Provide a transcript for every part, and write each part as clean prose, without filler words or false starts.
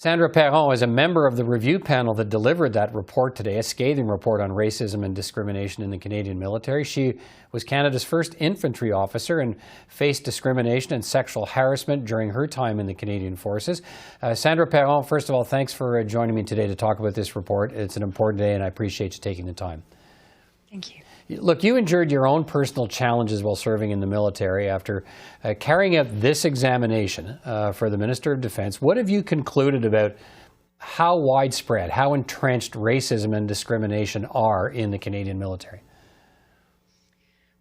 Sandra Perron is a member of the review panel that delivered that report today, a scathing report on racism and discrimination in the Canadian military. She was Canada's first infantry officer and faced discrimination and sexual harassment during her time in the Canadian Forces. Sandra Perron, first of all, thanks for joining me today to talk about this report. It's an important day and I appreciate you taking the time. Thank you. Look, you endured your own personal challenges while serving in the military after carrying out this examination for the Minister of Defence. What have you concluded about how widespread, how entrenched racism and discrimination are in the Canadian military?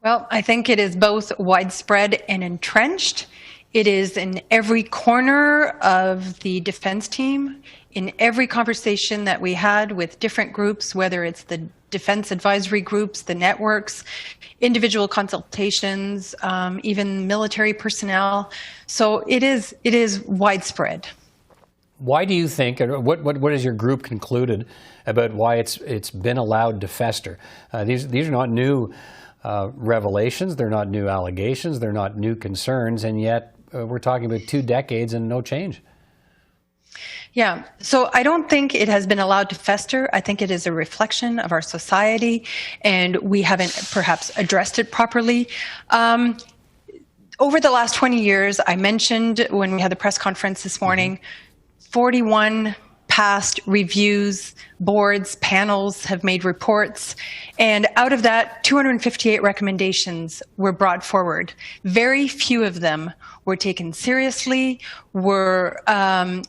Well, I think it is both widespread and entrenched. It is in every corner of the defense team, in every conversation that we had with different groups, whether it's the defense advisory groups, the networks, individual consultations, even military personnel. So it is widespread. Why do you think, or what has your group concluded about why it's been allowed to fester? These are not new revelations, they're not new allegations, they're not new concerns, and yet we're talking about 2 decades and no change. Yeah, so I don't think it has been allowed to fester. I think it is a reflection of our society, and we haven't perhaps addressed it properly. Over the last 20 years, I mentioned when we had the press conference this morning, 41 past reviews, boards, panels have made reports, and out of that, 258 recommendations were brought forward. Very few of them were taken seriously, were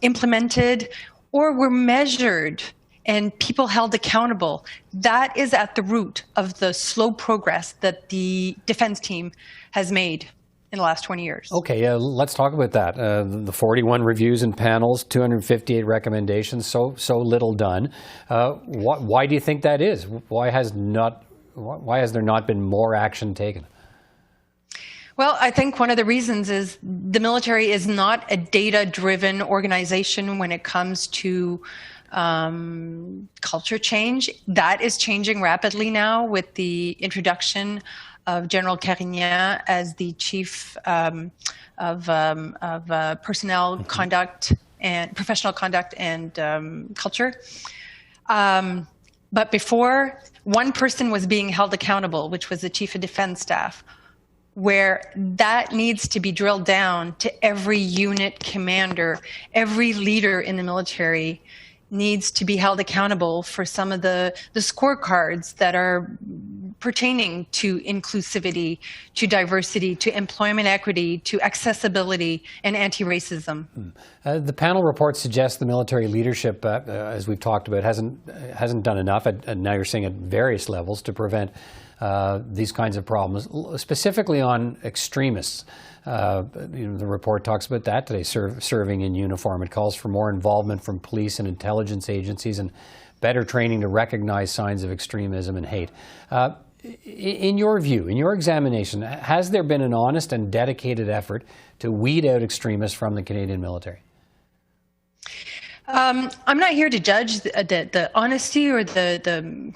implemented, or were measured and people held accountable. That is at the root of the slow progress that the defense team has made in the last 20 years. Okay, let's talk about that. The 41 reviews and panels, 258 recommendations, so little done. Why do you think that is? Why has there not been more action taken? Well, I think one of the reasons is the military is not a data-driven organization when it comes to culture change. That is changing rapidly now with the introduction of General Carignan as the chief of personnel conduct and professional conduct and culture. But before, one person was being held accountable, which was the chief of defense staff, where that needs to be drilled down to every unit commander, every leader in the military needs to be held accountable for some of the scorecards that are pertaining to inclusivity, to diversity, to employment equity, to accessibility, and anti-racism. The panel report suggests the military leadership, as we've talked about, hasn't done enough, and now you're saying at various levels, to prevent these kinds of problems, specifically on extremists. The report talks about that today, serving in uniform. It calls for more involvement from police and intelligence agencies and better training to recognize signs of extremism and hate. In your view, in your examination, has there been an honest and dedicated effort to weed out extremists from the Canadian military? I'm not here to judge the honesty or the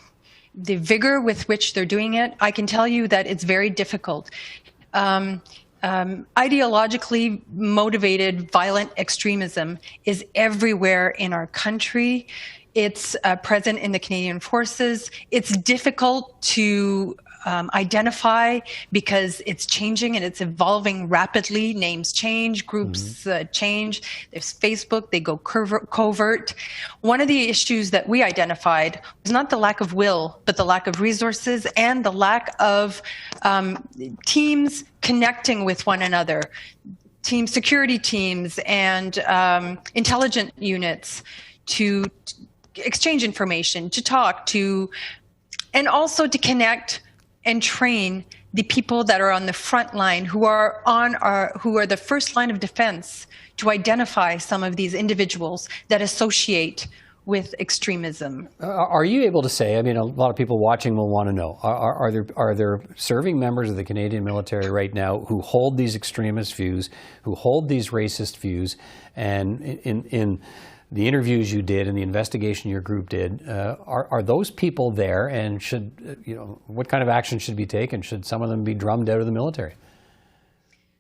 vigor with which they're doing it. I can tell you that it's very difficult. Ideologically motivated violent extremism is everywhere in our country. It's present in the Canadian Forces. It's difficult to identify because it's changing and it's evolving rapidly. Names change, groups change. There's Facebook, they go covert. One of the issues that we identified was not the lack of will, but the lack of resources and the lack of teams connecting with one another. Team security teams and intelligence units to exchange information, to talk to, and also to connect and train the people that are on the front line, who are the first line of defense, to identify some of these individuals that associate with extremism. Are you able to say, I mean, a lot of people watching will want to know, are there serving members of the Canadian military right now who hold these extremist views, who hold these racist views, and in the interviews you did and the investigation your group did, are those people there, and should, what kind of action should be taken? Should some of them be drummed out of the military?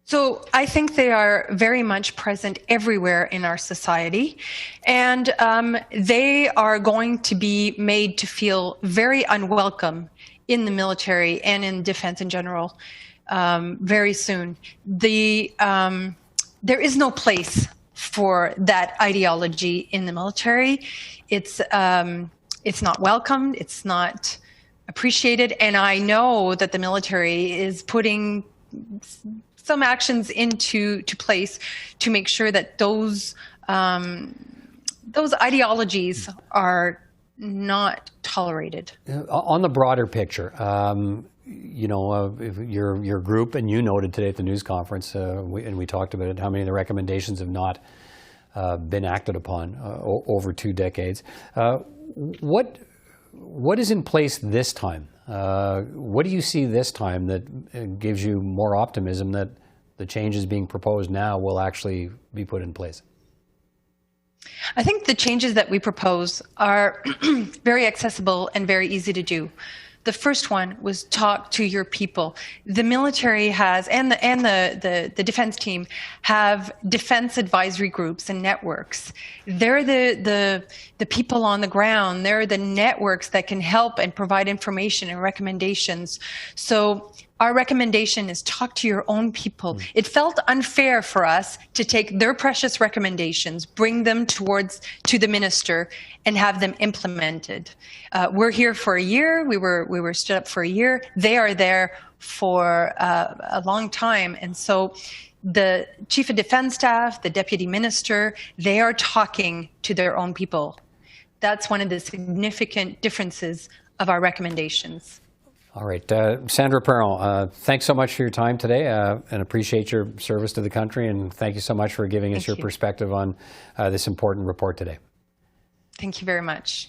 So I think they are very much present everywhere in our society, and they are going to be made to feel very unwelcome in the military and in defense in general very soon. There is no place for that ideology in the military. It's not welcomed, it's not appreciated, and I know that the military is putting some actions into place to make sure that those ideologies are not tolerated. On the broader picture, you know, your group, and you noted today at the news conference, and we talked about it, how many of the recommendations have not been acted upon over 2 decades. What is in place this time? What do you see this time that gives you more optimism that the changes being proposed now will actually be put in place? I think the changes that we propose are very accessible and very easy to do. The first one was talk to your people. The military has, and the defense team have defense advisory groups and networks. They're the people on the ground. They're the networks that can help and provide information and recommendations. So our recommendation is talk to your own people. It felt unfair for us to take their precious recommendations, bring them to the minister, and have them implemented. We're here for a year. We were stood up for a year. They are there for a long time, and so the Chief of Defense Staff, the Deputy Minister, they are talking to their own people. That's one of the significant differences of our recommendations. All right. Sandra Perron, thanks so much for your time today and appreciate your service to the country. And thank you so much for giving us your perspective on this important report today. Thank you very much.